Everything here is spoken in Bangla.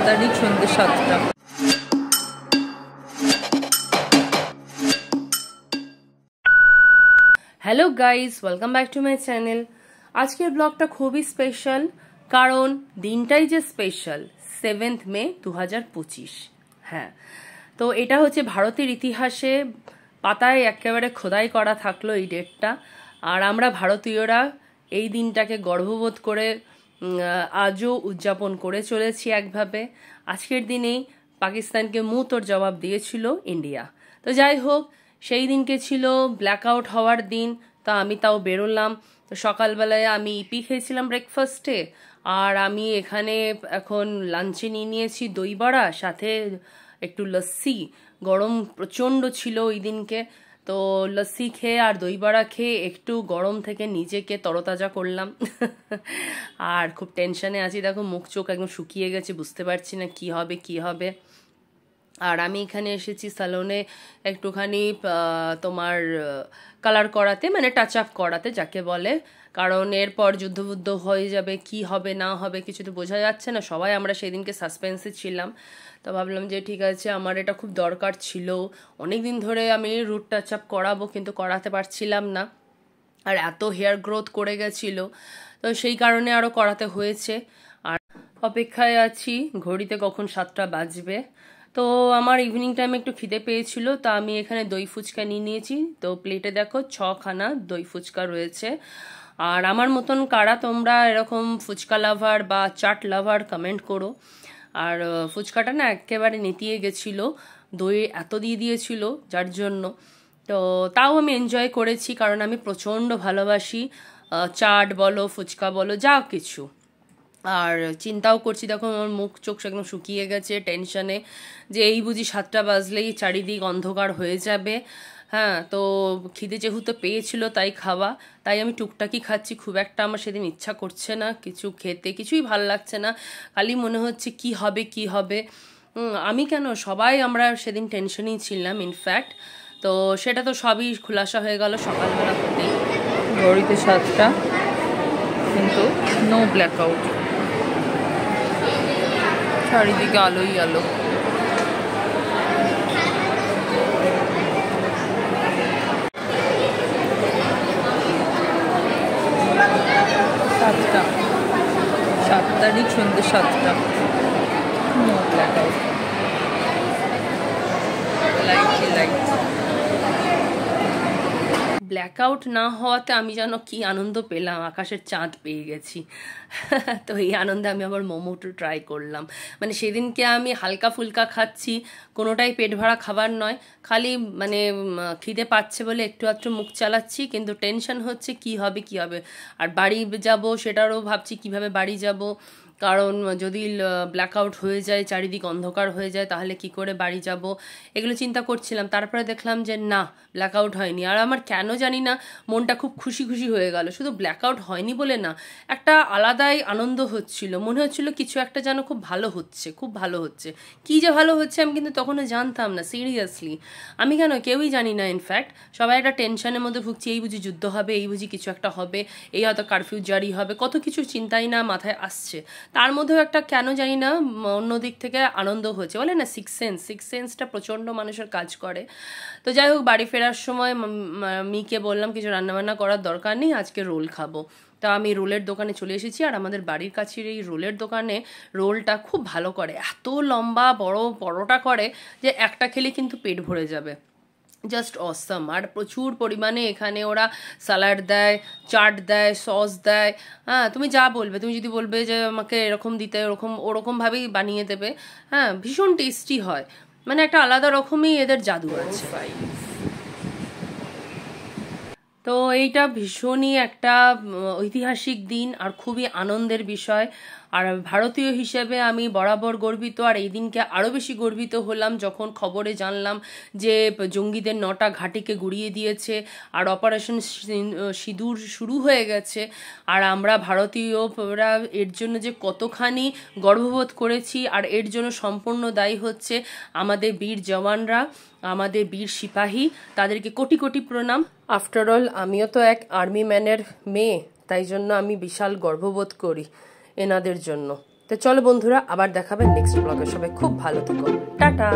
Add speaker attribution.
Speaker 1: তারিখ সন্ধ্যে 7টা। Hello guys, welcome back to my channel. আজকের ব্লগটা খুবই স্পেশাল, কারণ দিনটাই যে স্পেশাল, 7 মে 2025। হ্যাঁ, তো এটা হচ্ছে ভারতের ইতিহাসে পাতায় একেবারে খোদাই করা থাকলো এই ডেটটা। আর আমরা ভারতীয়রা এই দিনটাকে গর্ববোধ করে আজও উদযাপন করে চলেছি একভাবে। আজকের দিনেই পাকিস্তানকে মুঁহতোড় জবাব দিয়েছিল ইন্ডিয়া। তো যাই হোক, সেই দিনকে ছিল ব্ল্যাক আউট হওয়ার দিন। তা আমি তাও বেরোলাম। তো সকালবেলায় আমি ইপি খেয়েছিলাম ব্রেকফাস্টে, আর আমি এখানে এখন লাঞ্চে নিয়ে নিয়েছি দই বড়া, সাথে একটু লস্যি। গরম প্রচণ্ড ছিল ওই দিনকে, তো লস্যি খেয়ে আর দই বড়া খেয়ে একটু গরম থেকে নিজেকে তরতাজা করলাম। আর খুব টেনশনে আছি, দেখো মুখ চোখ একদম শুকিয়ে গেছে, বুঝতে পারছি না কি হবে কি হবে। আর আমি এখানে এসেছি স্যালনে একটুখানি তোমার কালার করাতে, মানে টাচ আপ করাতে যাকে বলে, কারণ এরপর যুদ্ধবুদ্ধ হয়ে যাবে, কি হবে না হবে কিছু তো বোঝা যাচ্ছে না। সবাই আমরা সেদিনকে সাসপেন্সে ছিলাম। তো ভাবলাম যে ঠিক আছে, আমার এটা খুব দরকার ছিল। অনেক দিন ধরে আমি রুট টাচ আপ করাবো, কিন্তু করাতে পারছিলাম না, আর এত হেয়ার গ্রোথ করে গেছিলো, তো সেই কারণে আরও করাতে হয়েছে। আর অপেক্ষায় আছি ঘড়িতে কখন 7টা বাজবে। তো আমার ইভিনিং টাইমে একটু খিদে পেয়েছিল, তা আমি এখানে দই ফুচকা নিয়ে নিয়েছি। তো প্লেটে দেখো 6খানা দই ফুচকা রয়েছে। আর আমার মতন কারা তোমরা এরকম ফুচকা লাভার বা চাট লাভার কমেন্ট করো। আর ফুচকাটা না একেবারে নেতিয়ে গেছিলো, দই এত দিয়ে দিয়েছিল যার জন্য। তো তাও আমি এনজয় করেছি, কারণ আমি প্রচণ্ড ভালোবাসি চাট বলো ফুচকা বলো যা কিছু। আর চিন্তাও করছি, দেখো আমার মুখ চোখ একদম শুকিয়ে গেছে টেনশনে, যে এই বুঝি 7টা বাজলেই চারিদিক অন্ধকার হয়ে যাবে। হ্যাঁ, তো খিদে যেহেতু পেয়েছিল তাই খাওয়া, তাই আমি টুকটাকি খাচ্ছি। খুব একটা আমার সেদিন ইচ্ছা করছে না কিছু খেতে, কিছুই ভালো লাগছে না, খালি মনে হচ্ছে কি হবে কি হবে। আমি কেন, সবাই আমরা সেদিন টেনশনেই ছিলাম ইনফ্যাক্ট। তো সেটা তো সবই খুলাসা হয়ে গেল সকালবেলা হতেই। ঘড়িতে 7টা, কিন্তু নো ব্ল্যাক আউট, চারিদিকে আলোই আলো। সাতটা, 7 তারিখ সন্ধ্যে 7টা, no black out, light. Blackout না হওয়াতে আমি যেন কি আনন্দ পেলাম, আকাশের চাঁদ পেয়ে গেছি। তো এই আনন্দে আমি আবার মোমোটো ট্রাই করলাম। মানে সেদিনকে আমি হালকা ফুলকা খাচ্ছি, কোনোটাই পেট ভরা খাবার নয়, খালি মানে খিদে পাচ্ছে বলে একটু আধটু মুখ চালাচ্ছি, কিন্তু টেনশন হচ্ছে কি হবে কি হবে। আর বাড়ি যাব সেটারও ভাবছি কিভাবে বাড়ি যাব, কারণ যদি ব্ল্যাকআউট হয়ে যায়, চারিদিক অন্ধকার হয়ে যায়, তাহলে কি করে বাড়ি যাব, এগুলো চিন্তা করছিলাম। তারপরে দেখলাম যে না, ব্ল্যাকআউট হয়নি। আর আমার কেন জানি না মনটা খুব খুশি খুশি হয়ে গেল, শুধু ব্ল্যাকআউট হয়নি বলে না, একটা আলাদাই আনন্দ হচ্ছিল, মনে হচ্ছিল কিছু একটা যেন খুব ভালো হচ্ছে, খুব ভালো হচ্ছে। কী যে ভালো হচ্ছে আমি কিন্তু তখনও জানতাম না, সিরিয়াসলি আমি কেন, কেউই জানি না ইনফ্যাক্ট। সবাই একটা টেনশনের মধ্যে ভুগছি, এই বুঝি যুদ্ধ হবে, এই বুঝি কিছু একটা হবে, এই হয়তো কারফিউ জারি হবে, কত কিছু চিন্তাই না মাথায় আসছে। তার মধ্যেও একটা কেন জানি না অন্যদিক থেকে আনন্দ হয়েছে। বলে না সিক্স সেন্সটা প্রচণ্ড মানুষের কাজ করে। তো যাই হোক, বাড়ি ফেরার সময় মিকে বললাম কিছু রান্নাবান্না করার দরকার নেই, আজকে রোল খাবো। তা আমি রোলের দোকানে চলে এসেছি। আর আমাদের বাড়ির কাছের এই রোলের দোকানে রোলটা খুব ভালো করে, এত লম্বা বড় পরোটা করে যে একটা খেলে কিন্তু পেট ভরে যাবে, জাস্ট অসাম। আর প্রচুর পরিমাণে এখানে ওরা স্যালাড দেয়, চাট দেয়, সস দেয়। হ্যাঁ, তুমি যা বলবে, তুমি যদি বলবে যে আমাকে এরকম দিতে, ওরকমভাবেই বানিয়ে দেবে। হ্যাঁ, ভীষণ টেস্টি হয়, মানে একটা আলাদা রকমই এদের জাদু আছে। তো এইটা ভীষণই একটা ঐতিহাসিক দিন আর খুবই আনন্দের বিষয়। আর ভারতীয় হিসেবে আমি বরাবর গর্বিত, আর এই দিনকে আরও বেশি গর্বিত হলাম যখন খবরে জানলাম যে জঙ্গিদের 9টা ঘাঁটিকে গুড়িয়ে দিয়েছে আর অপারেশন সিঁদুর শুরু হয়ে গেছে। আর আমরা ভারতীয়রা এর জন্য যে কতখানি গর্ববোধ করেছি, আর এর জন্য সম্পূর্ণ দায়ী হচ্ছে আমাদের বীর জওয়ানরা, আমাদের বীর সিপাহী, তাদেরকে কোটি কোটি প্রণাম। আফটার অল আমিও তো এক আর্মি ম্যানের মেয়ে, তাই জন্য আমি বিশাল গর্ববোধ করি এনাদের জন্য। তো চলো বন্ধুরা, আবার দেখাবে নেক্সট ব্লগে। সবাই খুব ভালো থেকো, টাটা।